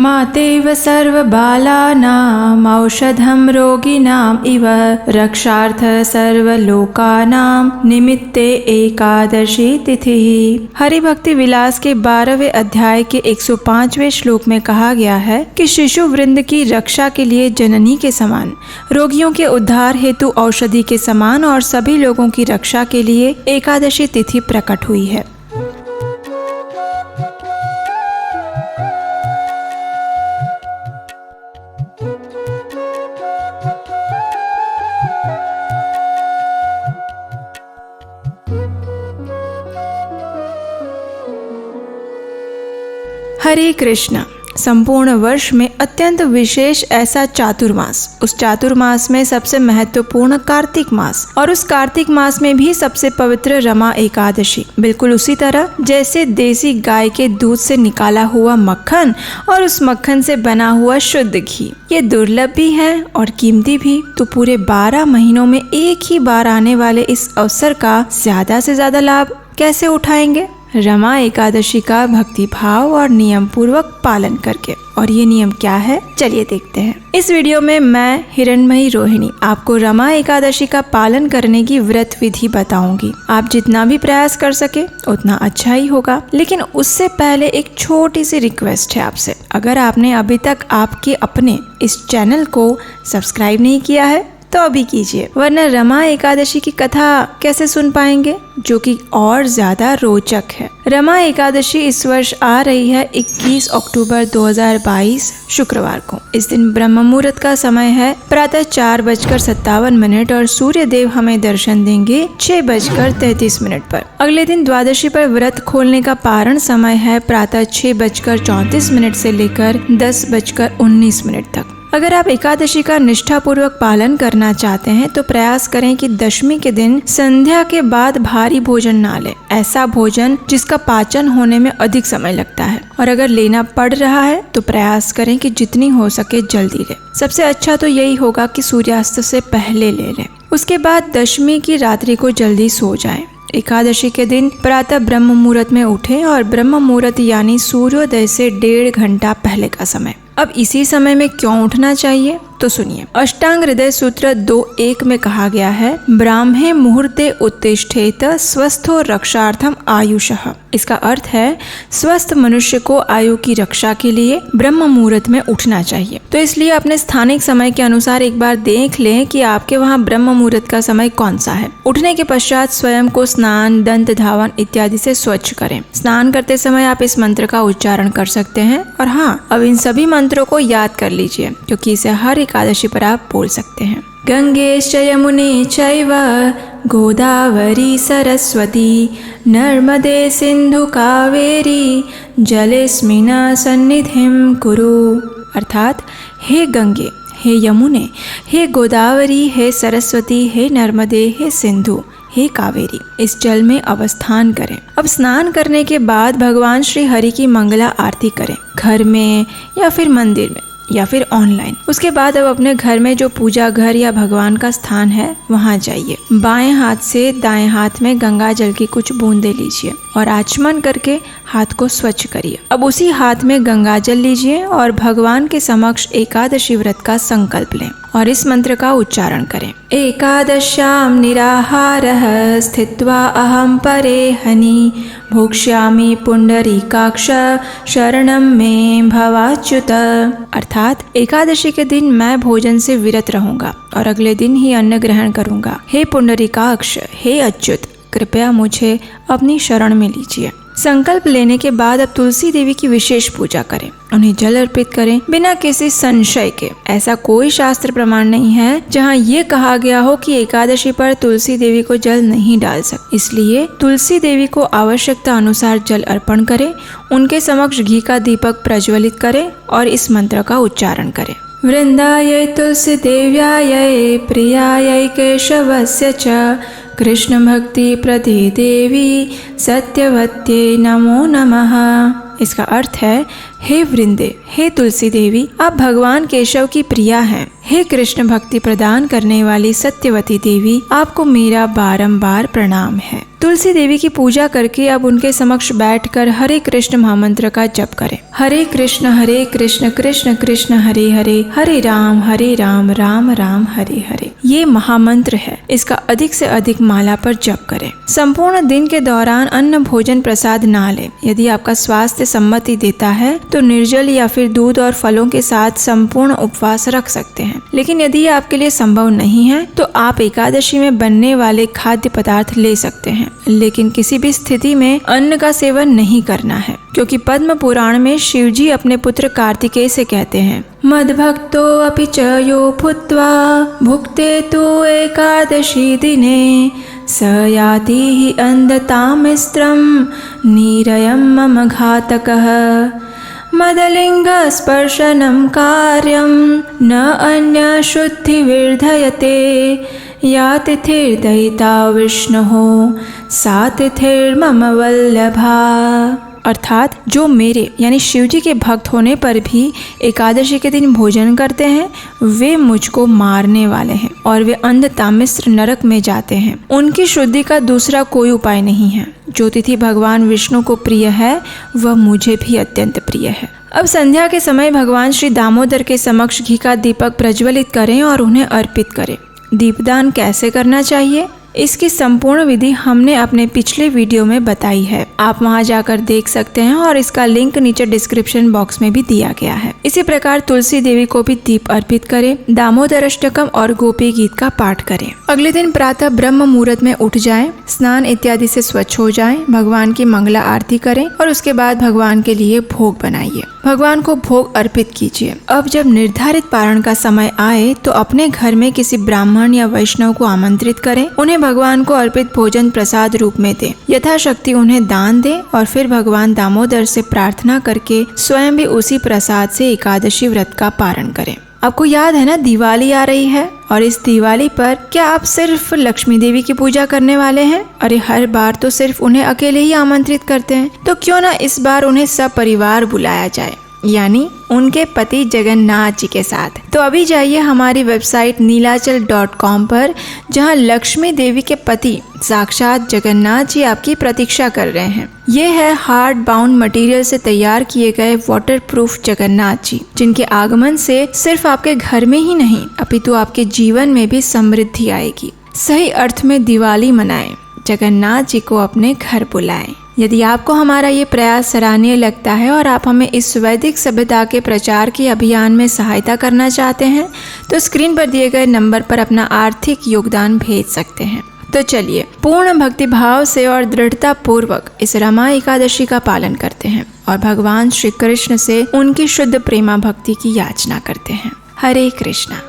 मातेव सर्वबालानां औषधं रोगिणाम् इव रक्षार्थ सर्वलोकानां निमित्ते एकादशी तिथि। हरि भक्ति विलास के 12वें अध्याय के 105वें श्लोक में कहा गया है कि शिशु वृंद की रक्षा के लिए जननी के समान, रोगियों के उद्धार हेतु औषधि के समान और सभी लोगों की रक्षा के लिए एकादशी तिथि प्रकट हुई है। हरे कृष्ण। संपूर्ण वर्ष में अत्यंत विशेष ऐसा चातुर्मास, उस चातुर्मास में सबसे महत्वपूर्ण कार्तिक मास, और उस कार्तिक मास में भी सबसे पवित्र रमा एकादशी। बिल्कुल उसी तरह जैसे देसी गाय के दूध से निकाला हुआ मक्खन और उस मक्खन से बना हुआ शुद्ध घी, ये दुर्लभ भी है और कीमती भी। तो पूरे 12 महीनों में एक ही बार आने वाले इस अवसर का ज्यादा से ज्यादा लाभ कैसे उठाएंगे? रमा एकादशी का भक्ति भाव और नियम पूर्वक पालन करके। और ये नियम क्या है, चलिए देखते हैं। इस वीडियो में मैं हिरणमयी रोहिणी आपको रमा एकादशी का पालन करने की व्रत विधि बताऊंगी। आप जितना भी प्रयास कर सके उतना अच्छा ही होगा। लेकिन उससे पहले एक छोटी सी रिक्वेस्ट है आपसे, अगर आपने अभी तक आपके अपने इस चैनल को सब्सक्राइब नहीं किया है तो अभी कीजिए, वरना रमा एकादशी की कथा कैसे सुन पाएंगे, जो कि और ज्यादा रोचक है। रमा एकादशी इस वर्ष आ रही है 21 अक्टूबर 2022 शुक्रवार को। इस दिन ब्रह्म मुहूर्त का समय है प्रातः 4:57 और सूर्य देव हमें दर्शन देंगे 6:33 पर। अगले दिन द्वादशी पर व्रत खोलने का पारण समय है प्रातः 6:34 से लेकर 10:19 तक। अगर आप एकादशी का निष्ठा पूर्वक पालन करना चाहते हैं तो प्रयास करें कि दशमी के दिन संध्या के बाद भारी भोजन ना लें, ऐसा भोजन जिसका पाचन होने में अधिक समय लगता है। और अगर लेना पड़ रहा है तो प्रयास करें कि जितनी हो सके जल्दी लें। सबसे अच्छा तो यही होगा कि सूर्यास्त से पहले ले लें। उसके बाद दशमी की रात्रि को जल्दी सो जाएं। एकादशी के दिन प्रातः ब्रह्म मुहूर्त में उठें और ब्रह्म मुहूर्त यानी सूर्योदय से 1.5 घंटा पहले का समय। अब इसी समय में क्यों उठना चाहिए तो सुनिए। अष्टांग हृदय सूत्र 2.1 में कहा गया है, ब्राह्मे मुहूर्ते उत्तिष्ठेत स्वस्थो रक्षार्थम आयुषः। इसका अर्थ है स्वस्थ मनुष्य को आयु की रक्षा के लिए ब्रह्म मुहूर्त में उठना चाहिए। तो इसलिए अपने स्थानिक समय के अनुसार एक बार देख लें कि आपके वहाँ ब्रह्म मुहूर्त का समय कौन सा है। उठने के पश्चात स्वयं को स्नान, दंत धावन इत्यादि से स्वच्छ करें। स्नान करते समय आप इस मंत्र का उच्चारण कर सकते हैं। और हाँ, अब इन सभी मंत्रों को याद कर लीजिए, क्योंकि इसे हर एकादशी पर आप बोल सकते हैं। गंगेश यमुने चैव गोदावरी सरस्वती नर्मदे सिंधु कावेरी जलेस्मिन् सन्निधिं कुरु। अर्थात हे गंगे, हे यमुने, हे गोदावरी, हे सरस्वती, हे नर्मदे, हे सिंधु, हे कावेरी, इस जल में अवस्थान करें। अब स्नान करने के बाद भगवान श्री हरि की मंगला आरती करें, घर में या फिर मंदिर में या फिर ऑनलाइन। उसके बाद अब अपने घर में जो पूजा घर या भगवान का स्थान है वहाँ जाइए। बाएं हाथ से दाएं हाथ में गंगा जल की कुछ बूंदे लीजिए और आचमन करके हाथ को स्वच्छ करिए। अब उसी हाथ में गंगा जल लीजिए और भगवान के समक्ष एकादशी व्रत का संकल्प लें और इस मंत्र का उच्चारण करें। एकादश्याम निराहारः स्थित्वा अहम परे हनि भोक्ष्यामि पुंडरीकाक्ष शरणं मे भवाच्युत। अर्थात एकादशी के दिन मैं भोजन से विरत रहूंगा और अगले दिन ही अन्न ग्रहण करूंगा। हे पुंडरीकाक्ष, हे अच्युत, कृपया मुझे अपनी शरण में लीजिए। संकल्प लेने के बाद अब तुलसी देवी की विशेष पूजा करें, उन्हें जल अर्पित करें बिना किसी संशय के। ऐसा कोई शास्त्र प्रमाण नहीं है जहाँ ये कहा गया हो कि एकादशी पर तुलसी देवी को जल नहीं डाल सकते। इसलिए तुलसी देवी को आवश्यकता अनुसार जल अर्पण करें, उनके समक्ष घी का दीपक प्रज्वलित करें और इस मंत्र का उच्चारण करें। वृंदायै तुलसी देव्यायै प्रियायै केशवस्य च कृष्ण भक्ति प्रदे देवी सत्यवत्ये नमो नमः। इसका अर्थ है, हे वृंदे, हे तुलसी देवी, आप भगवान केशव की प्रिया हैं हे कृष्ण भक्ति प्रदान करने वाली सत्यवती देवी, आपको मेरा बारंबार प्रणाम है। तुलसी देवी की पूजा करके अब उनके समक्ष बैठकर हरे कृष्ण महामंत्र का जप करें। हरे कृष्ण कृष्ण कृष्ण हरे हरे, हरे राम राम राम हरे हरे। ये महामंत्र है, इसका अधिक से अधिक माला पर जप करें। संपूर्ण दिन के दौरान अन्न भोजन प्रसाद ना लें। यदि आपका स्वास्थ्य सम्मति देता है तो निर्जल या फिर दूध और फलों के साथ संपूर्ण उपवास रख सकते हैं। लेकिन यदि आपके लिए संभव नहीं है तो आप एकादशी में बनने वाले खाद्य पदार्थ ले सकते हैं, लेकिन किसी भी स्थिति में अन्न का सेवन नहीं करना है, क्योंकि पद्म पुराण में शिवजी अपने पुत्र कार्तिकेय से कहते हैं, मद्भक्तो अपि च यो भूत्वा भुक्ते तु एकादशी दिने स याति हि अंधतामिस्त्रं नीरयं मम घातकः मदलिंग स्पर्शनं कार्यं न अन्य शुद्धि विर्धयते या तिथिर्दयिता विष्णुः सा तिथिर्मम वल्लभा। अर्थात जो मेरे यानी शिव जी के भक्त होने पर भी एकादशी के दिन भोजन करते हैं, वे मुझको मारने वाले हैं और वे अंधतामिस्त्र नरक में जाते हैं। उनकी शुद्धि का दूसरा कोई उपाय नहीं है। जो तिथि भगवान विष्णु को प्रिय है वह मुझे भी अत्यंत प्रिय है। अब संध्या के समय भगवान श्री दामोदर के समक्ष घी का दीपक प्रज्वलित करें और उन्हें अर्पित करें। दीपदान कैसे करना चाहिए, इसकी संपूर्ण विधि हमने अपने पिछले वीडियो में बताई है। आप वहां जाकर देख सकते हैं और इसका लिंक नीचे डिस्क्रिप्शन बॉक्स में भी दिया गया है। इसी प्रकार तुलसी देवी को भी दीप अर्पित करें, दामोदर अष्टकम और गोपी गीत का पाठ करें। अगले दिन प्रातः ब्रह्म मुहूर्त में उठ जाएं, स्नान इत्यादि से स्वच्छ हो जाएं, भगवान की मंगला आरती करें और उसके बाद भगवान के लिए भोग बनाइए। भगवान को भोग अर्पित कीजिए। अब जब निर्धारित पारण का समय आए तो अपने घर में किसी ब्राह्मण या वैष्णव को आमंत्रित करें, उन्हें भगवान को अर्पित भोजन प्रसाद रूप में दें, यथाशक्ति उन्हें दान दें और फिर भगवान दामोदर से प्रार्थना करके स्वयं भी उसी प्रसाद से एकादशी व्रत का पारण करें। आपको याद है ना, दिवाली आ रही है और इस दिवाली पर क्या आप सिर्फ लक्ष्मी देवी की पूजा करने वाले हैं? अरे हर बार तो सिर्फ उन्हें अकेले ही आमंत्रित करते हैं, तो क्यों ना इस बार उन्हें सपरिवार बुलाया जाए, यानी उनके पति जगन्नाथ जी के साथ। तो अभी जाइए हमारी वेबसाइट नीलाचल.com पर, जहां लक्ष्मी देवी के पति साक्षात जगन्नाथ जी आपकी प्रतीक्षा कर रहे हैं। ये है हार्ड बाउंड मटेरियल से तैयार किए गए वाटरप्रूफ जगन्नाथ जी, जिनके आगमन से सिर्फ आपके घर में ही नहीं अपितु आपके जीवन में भी समृद्धि आएगी। सही अर्थ में दिवाली मनाएं, जगन्नाथ जी को अपने घर बुलाएं। यदि आपको हमारा ये प्रयास सराहनीय लगता है और आप हमें इस वैदिक सभ्यता के प्रचार के अभियान में सहायता करना चाहते हैं तो स्क्रीन पर दिए गए नंबर पर अपना आर्थिक योगदान भेज सकते हैं। तो चलिए पूर्ण भक्ति भाव से और दृढ़ता पूर्वक इस रमा एकादशी का पालन करते हैं और भगवान श्री कृष्ण से उनकी शुद्ध प्रेमा भक्ति की याचना करते हैं। हरे कृष्णा।